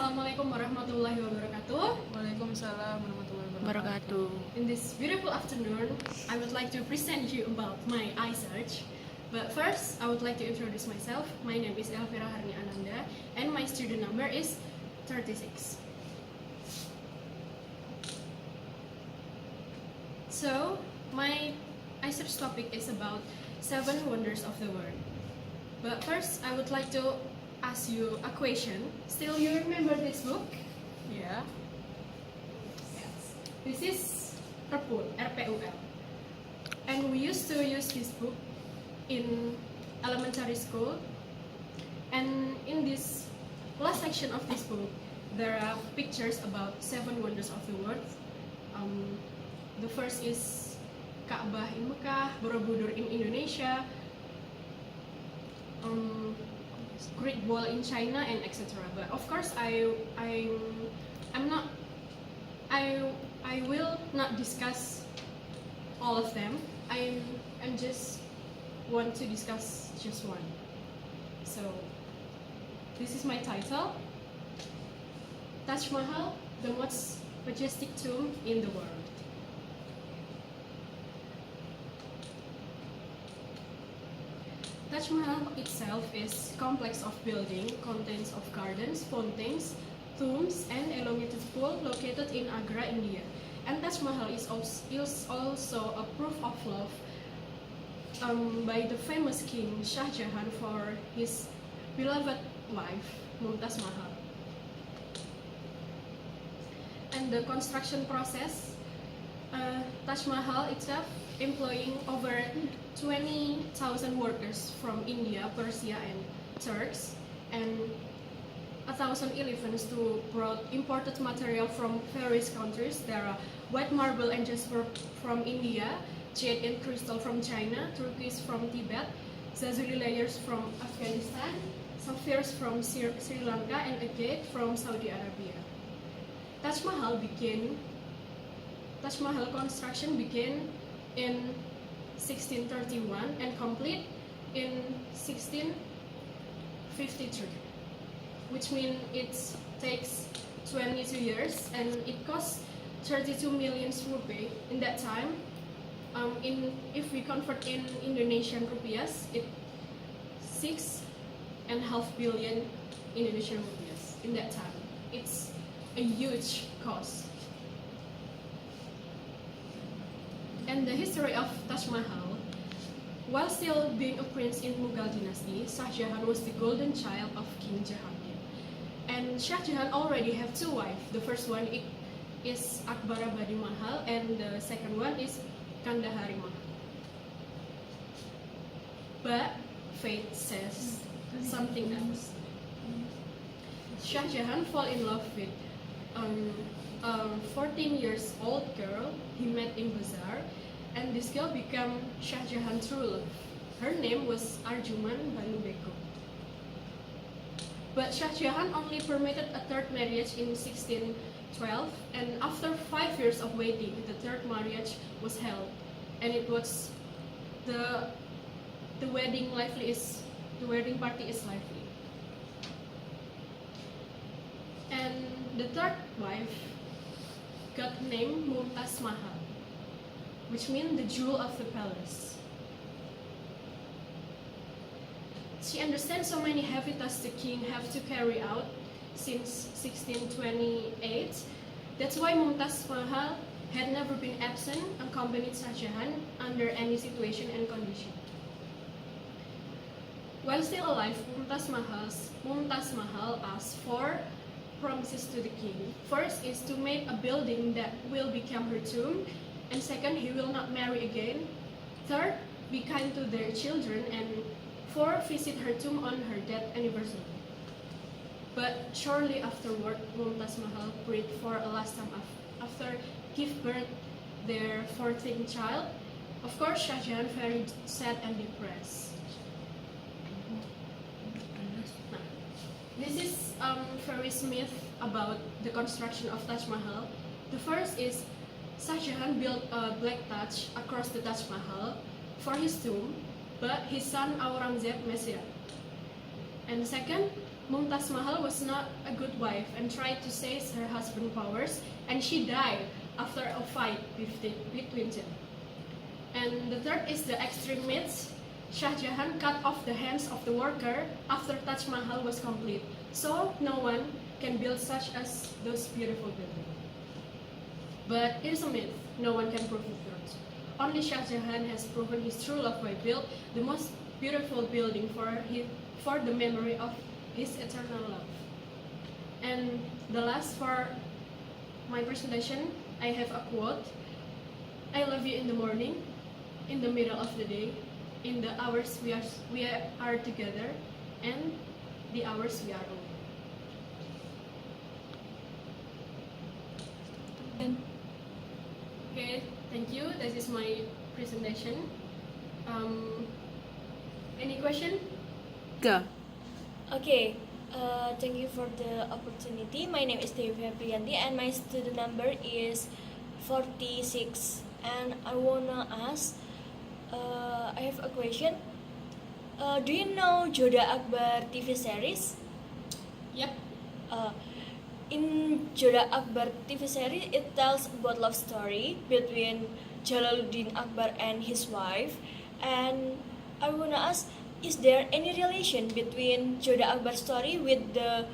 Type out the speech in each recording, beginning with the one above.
Assalamualaikum warahmatullahi wabarakatuh. Waalaikumsalam warahmatullahi Wabarakatuh. In this beautiful afternoon, I would like to present you about my iSearch. But first, I would like to introduce myself. My name is Elvira Harni Ananda, and my student number is 36. So, my iSearch topic is about 7 wonders of the world. But first, I would like to ask you a question. Still, you remember this book? Ya. Yes. This is RPUL, RPUL. And we used to use this book in elementary school. And in this last section of this book, there are pictures about 7 wonders of the world. The first is Ka'bah in Mekah, Borobudur in Indonesia, Great Wall in China, and etc. But of course, I will not discuss all of them. I'm just want to discuss just one. So this is my title: Taj Mahal, the most majestic tomb in the world. Taj Mahal itself is a complex of building, contains of gardens, fountains, tombs, and elongated pool located in Agra, India. And Taj Mahal is also a proof of love by the famous king Shah Jahan for his beloved wife Mumtaz Mahal. And the construction process, Taj Mahal itself employing over 20,000 workers from India, Persia, and Turks, and 1,000 elephants to brought imported material from various countries. There are white marble and jasper from India, jade and crystal from China, turquoise from Tibet, lazuli layers from Afghanistan, sapphires from Sri Lanka, and agate from Saudi Arabia. Taj Mahal construction began in 1631 and complete in 1653, which means it takes 22 years and it costs 32 million rupee in that time. If we convert in Indonesian rupiahs, it's 6.5 billion Indonesian rupiahs in that time. It's a huge cost. And the history of Taj Mahal, while still being a prince in Mughal dynasty, Shah Jahan was the golden child of King Jahangir. And Shah Jahan already have 2 wives. The first one is Akbarabadi Mahal, and the second one is Kandahari Mahal. But fate says something else. Shah Jahan fall in love with a 14 years old girl he met in bazaar, and this girl became Shah Jahan's true love. Her name was Arjuman Banu Beko. But Shah Jahan only permitted a third marriage in 1612, and after 5 years of waiting, the third marriage was held, and it was the wedding party is lively. And the third wife got named Mumtaz Mahal, which means the jewel of the palace. She understands so many heavy tasks the king have to carry out since 1628. That's why Mumtaz Mahal had never been absent, accompanied Shah Jahan under any situation and condition. While still alive, Mumtaz Mahal asked 4 promises to the king. First is to make a building that will become her tomb, and second, he will not marry again. Third, be kind to their children, and 4, visit her tomb on her death anniversary. But shortly afterward, Mumtaz Mahal prayed for a last time after give birth their 14th child. Of course, Shah Jahan very sad and depressed. This is various myth about the construction of Taj Mahal. The first is Shah Jahan built a black Taj across the Taj Mahal for his tomb, but his son Aurangzeb messed it up. And second, Mumtaz Mahal was not a good wife and tried to seize her husband's powers, and she died after a fight between them. And the third is the extreme myths. Shah Jahan cut off the hands of the worker after Taj Mahal was complete, so no one can build such as those beautiful buildings. But it is a myth, no one can prove the truth. Only Shah Jahan has proven his true love by build the most beautiful building for the memory of his eternal love. And the last for my presentation, I have a quote. I love you in the morning, in the middle of the day, in the hours we are together, and the hours we are alone. Okay, thank you. This is my presentation. Any question? Go. Okay, thank you for the opportunity. My name is Devi Priyanti and my student number is 46. And I wanna ask, I have a question. Do you know Joda Akbar TV series? Yep. In Joda Akbar TV series, it tells about love story between Jalaluddin Akbar and his wife. And I wanna ask, is there any relation between Joda Akbar story with the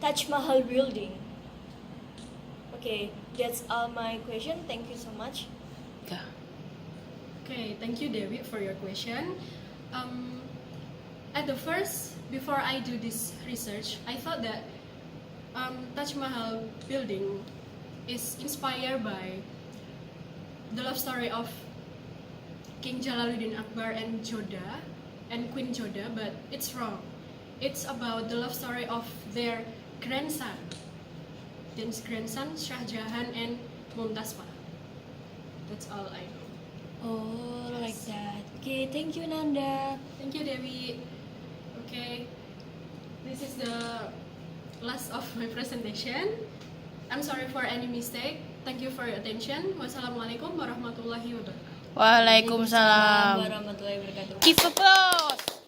Taj Mahal building? Okay, that's all my question. Thank you so much. Go. Okay, thank you, David, for your question. At the first, before I do this research, I thought that Taj Mahal building is inspired by the love story of King Jalaluddin Akbar and Joda and Queen Joda, but it's wrong. It's about the love story of their grandson, Shah Jahan and Mumtaz Mahal. That's all I know. Oh, like that. Okay, thank you, Nanda. Thank you, Devi. Okay, this is the last of my presentation. I'm sorry for any mistake. Thank you for your attention. Wassalamualaikum warahmatullahi wabarakatuh. Waalaikumsalam. Warahmatullahi wabarakatuh. Give applause.